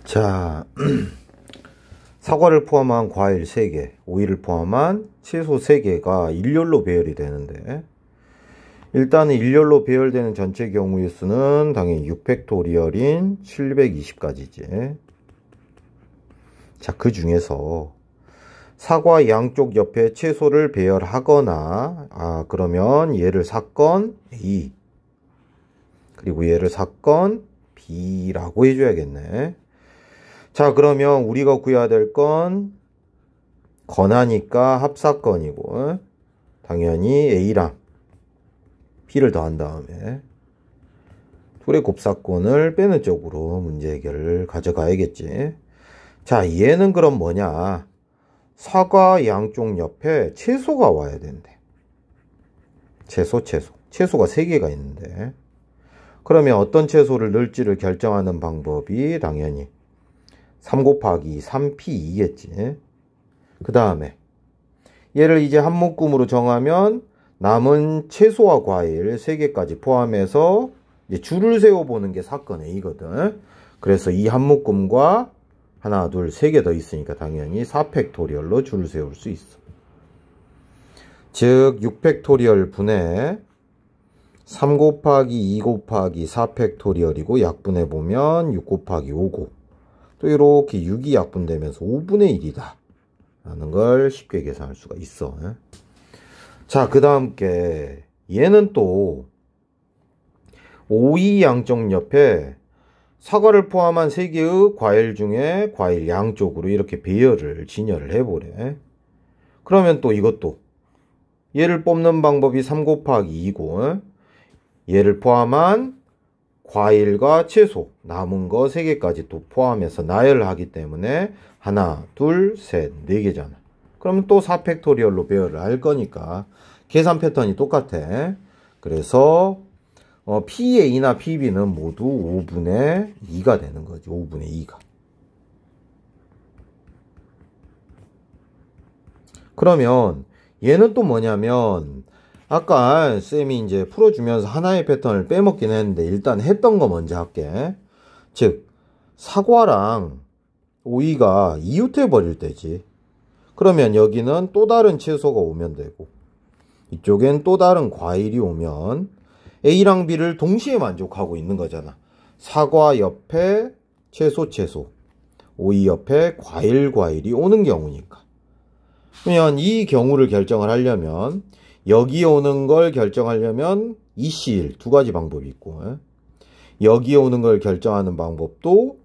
자, 사과를 포함한 과일 3개, 오이를 포함한 채소 3개가 일렬로 배열이 되는데, 일단은 일렬로 배열되는 전체 경우의 수는 당연히 6팩토리얼인 720가지지. 자, 그 중에서 사과 양쪽 옆에 채소를 배열하거나, 그러면 얘를 사건 A, 그리고 얘를 사건 B라고 해줘야겠네. 자, 그러면 우리가 구해야 될 건 건하니까 합사건이고, 당연히 A랑 B를 더한 다음에 둘의 곱사건을 빼는 쪽으로 문제 해결을 가져가야겠지. 자, 얘는 그럼 뭐냐? 사과 양쪽 옆에 채소가 와야 된대. 채소가 3개가 있는데, 그러면 어떤 채소를 넣을지를 결정하는 방법이 당연히 3 곱하기 3p2겠지. 그 다음에 얘를 이제 한 묶음으로 정하면 남은 채소와 과일 3개까지 포함해서 이제 줄을 세워보는 게 사건 A거든. 그래서 이 한 묶음과 하나, 둘, 3개 더 있으니까 당연히 4팩토리얼로 줄을 세울 수 있어. 즉 6팩토리얼 분의 3 곱하기 2 곱하기 4팩토리얼이고 약분해보면 6 곱하기 5고 또 이렇게 6이 약분되면서 5분의 1이다 라는 걸 쉽게 계산할 수가 있어. 자, 그 다음 게 얘는 또 오이 양쪽 옆에 사과를 포함한 3개의 과일 중에 과일 양쪽으로 이렇게 진열을 해보래. 그러면 또 이것도 얘를 뽑는 방법이 3 곱하기 2고 얘를 포함한 과일과 채소 남은 거 3개까지 또 포함해서 나열을 하기 때문에 하나, 둘, 셋, 4개잖아. 그러면 또 4팩토리얼로 배열을 할 거니까 계산 패턴이 똑같아. 그래서 PA나 PB는 모두 5분의 2가 되는 거지. 5분의 2가. 그러면 얘는 또 뭐냐면 아까 쌤이 이제 풀어주면서 하나의 패턴을 빼먹긴 했는데 일단 했던 거 먼저 할게. 즉 사과랑 오이가 이웃해 버릴 때지. 그러면 여기는 또 다른 채소가 오면 되고 이쪽엔 또 다른 과일이 오면 A랑 B를 동시에 만족하고 있는 거잖아. 사과 옆에 채소, 오이 옆에 과일이 오는 경우니까. 그러면 이 경우를 결정을 하려면 여기에 오는 걸 결정하려면 EC1 두 가지 방법이 있고 여기에 오는 걸 결정하는 방법도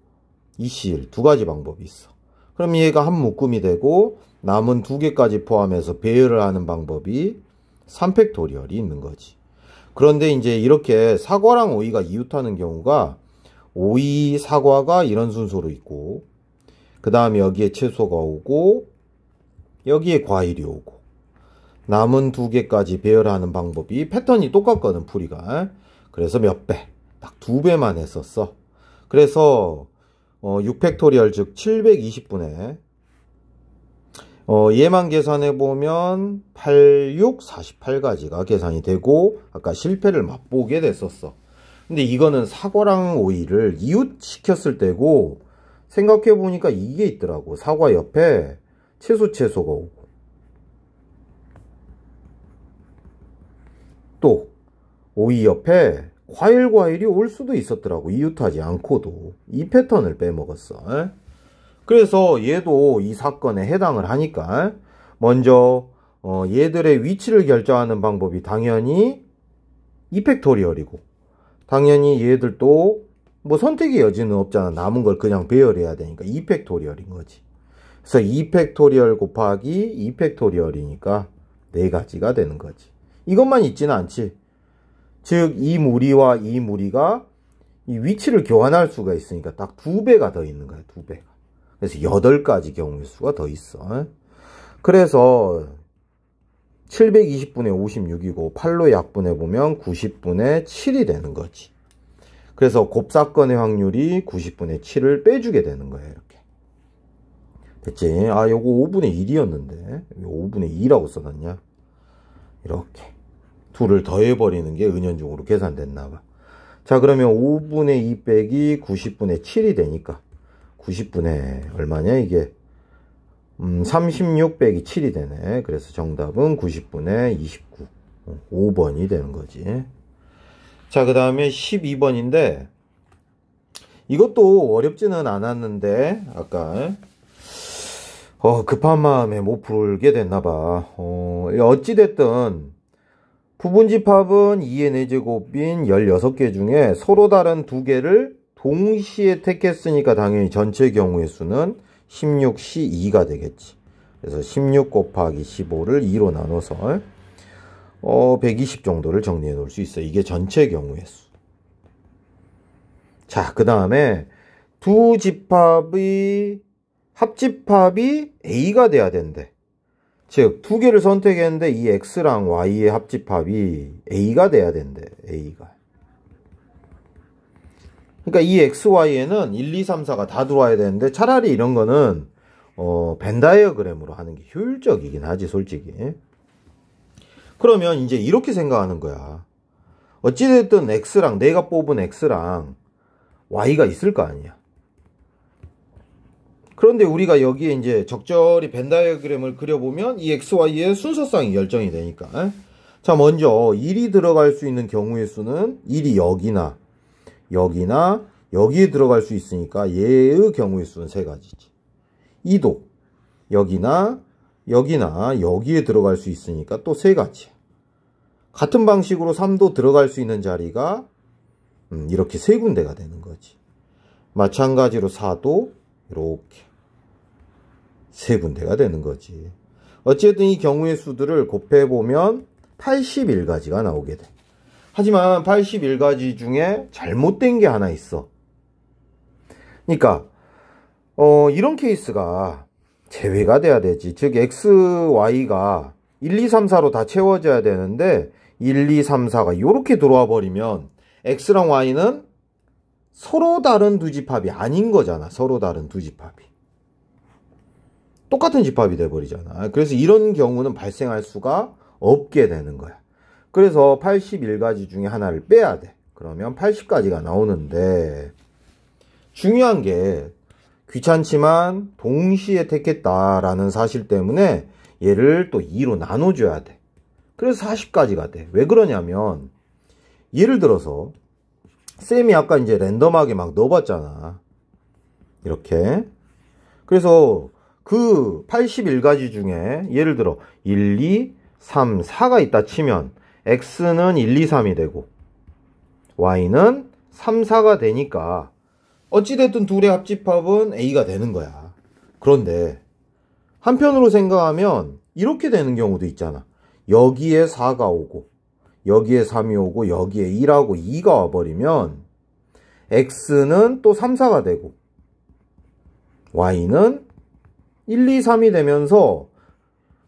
EC1 두 가지 방법이 있어. 그럼 얘가 한 묶음이 되고 남은 2개까지 포함해서 배열을 하는 방법이 3팩토리얼이 있는 거지. 그런데 이제 이렇게 사과랑 오이가 이웃하는 경우가 오이, 사과가 이런 순서로 있고 그 다음에 여기에 채소가 오고 여기에 과일이 오고 남은 2개까지 배열하는 방법이 패턴이 똑같거든, 풀이가. 그래서 몇 배? 딱 2배만 했었어. 그래서 6팩토리얼 즉 720분의 얘만 계산해보면 8, 6, 48가지가 계산이 되고 아까 실패를 맛보게 됐었어. 근데 이거는 사과랑 오이를 이웃시켰을 때고 생각해보니까 이게 있더라고. 사과 옆에 채소가 오고 또 오이 옆에 과일이 올 수도 있었더라고. 이웃하지 않고도. 이 패턴을 빼먹었어. 그래서 얘도 이 사건에 해당을 하니까 먼저 얘들의 위치를 결정하는 방법이 당연히 2팩토리얼이고 당연히 얘들도 뭐 선택의 여지는 없잖아. 남은 걸 그냥 배열해야 되니까 2팩토리얼인 거지. 그래서 2팩토리얼 곱하기 2팩토리얼이니까 4가지가 되는 거지. 이것만 있지는 않지. 즉 이 무리와 이 무리가 이 위치를 교환할 수가 있으니까 딱 2배가 더 있는 거야. 2배가. 그래서 8가지 경우의 수가 더 있어. 그래서 720분의 56이고 8로 약분해보면 90분의 7이 되는 거지. 그래서 곱사건의 확률이 90분의 7을 빼주게 되는 거예요. 이렇게. 됐지? 아, 요거 5분의 1이었는데 5분의 2라고 써놨냐? 이렇게 둘을 더해버리는 게 은연중으로 계산됐나봐. 자, 그러면 5분의 2 빼기 90분의 7이 되니까 90분의 얼마냐 이게 36 빼기 7이 되네. 그래서 정답은 90분의 29 5번이 되는 거지. 자, 그 다음에 12번인데 이것도 어렵지는 않았는데 아까 급한 마음에 못 풀게 됐나봐. 어찌됐든 부분집합은 2의 4제곱인 16개 중에 서로 다른 2개를 동시에 택했으니까 당연히 전체 경우의 수는 16, 12가 되겠지. 그래서 16 곱하기 15를 2로 나눠서 120 정도를 정리해 놓을 수 있어. 이게 전체 경우의 수. 자, 그 다음에 두 집합의 합집합이 A가 돼야 된대. 즉, 2개를 선택했는데 이 X랑 Y의 합집합이 A가 돼야 된대. A가. 그러니까 이 X, Y에는 1, 2, 3, 4가 다 들어와야 되는데 차라리 이런 거는 벤 다이어그램으로 하는 게 효율적이긴 하지, 솔직히. 그러면 이제 이렇게 생각하는 거야. 어찌됐든 X랑 내가 뽑은 X랑 Y가 있을 거 아니야. 그런데 우리가 여기에 이제 적절히 벤 다이어그램을 그려보면 이 X, Y의 순서상이 결정이 되니까. 자, 먼저 1이 들어갈 수 있는 경우의 수는 1이 여기나 여기에 들어갈 수 있으니까 얘의 경우의 수는 3가지지. 2도 여기나 여기에 들어갈 수 있으니까 또 3가지. 같은 방식으로 3도 들어갈 수 있는 자리가 이렇게 3군데가 되는 거지. 마찬가지로 4도 이렇게 3군데가 되는 거지. 어쨌든 이 경우의 수들을 곱해보면 81가지가 나오게 돼. 하지만 81가지 중에 잘못된 게 하나 있어. 그러니까 이런 케이스가 제외가 돼야 되지. 즉 X, Y가 1, 2, 3, 4로 다 채워져야 되는데 1, 2, 3, 4가 이렇게 들어와 버리면 X랑 Y는 서로 다른 두 집합이 아닌 거잖아. 서로 다른 두 집합이. 똑같은 집합이 돼버리잖아. 그래서 이런 경우는 발생할 수가 없게 되는 거야. 그래서 81가지 중에 하나를 빼야 돼. 그러면 80가지가 나오는데 중요한 게 귀찮지만 동시에 택했다라는 사실 때문에 얘를 또 2로 나눠줘야 돼. 그래서 40가지가 돼. 왜 그러냐면 예를 들어서 쌤이 아까 이제 랜덤하게 막 넣어봤잖아. 이렇게. 그래서 그 81가지 중에 예를 들어 1, 2, 3, 4가 있다 치면 X는 1, 2, 3이 되고 Y는 3, 4가 되니까 어찌됐든 둘의 합집합은 A가 되는 거야. 그런데 한편으로 생각하면 이렇게 되는 경우도 있잖아. 여기에 4가 오고 여기에 3이 오고 여기에 1하고 2가 와버리면 X는 또 3, 4가 되고 Y는 1, 2, 3이 되면서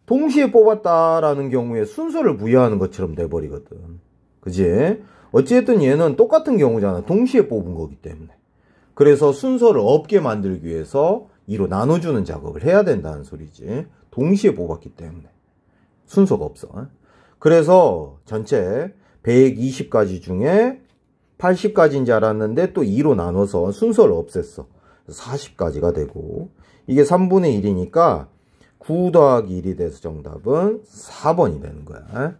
동시에 뽑았다라는 경우에 순서를 부여하는 것처럼 돼버리거든. 그지? 어찌됐든 얘는 똑같은 경우잖아. 동시에 뽑은 거기 때문에. 그래서 순서를 없게 만들기 위해서 2로 나눠주는 작업을 해야 된다는 소리지. 동시에 뽑았기 때문에. 순서가 없어. 그래서 전체 120가지 중에 80가지인 줄 알았는데 또 2로 나눠서 순서를 없앴어. 40가지가 되고 이게 3분의 1이니까 9 더하기 1이 돼서 정답은 4번이 되는 거야.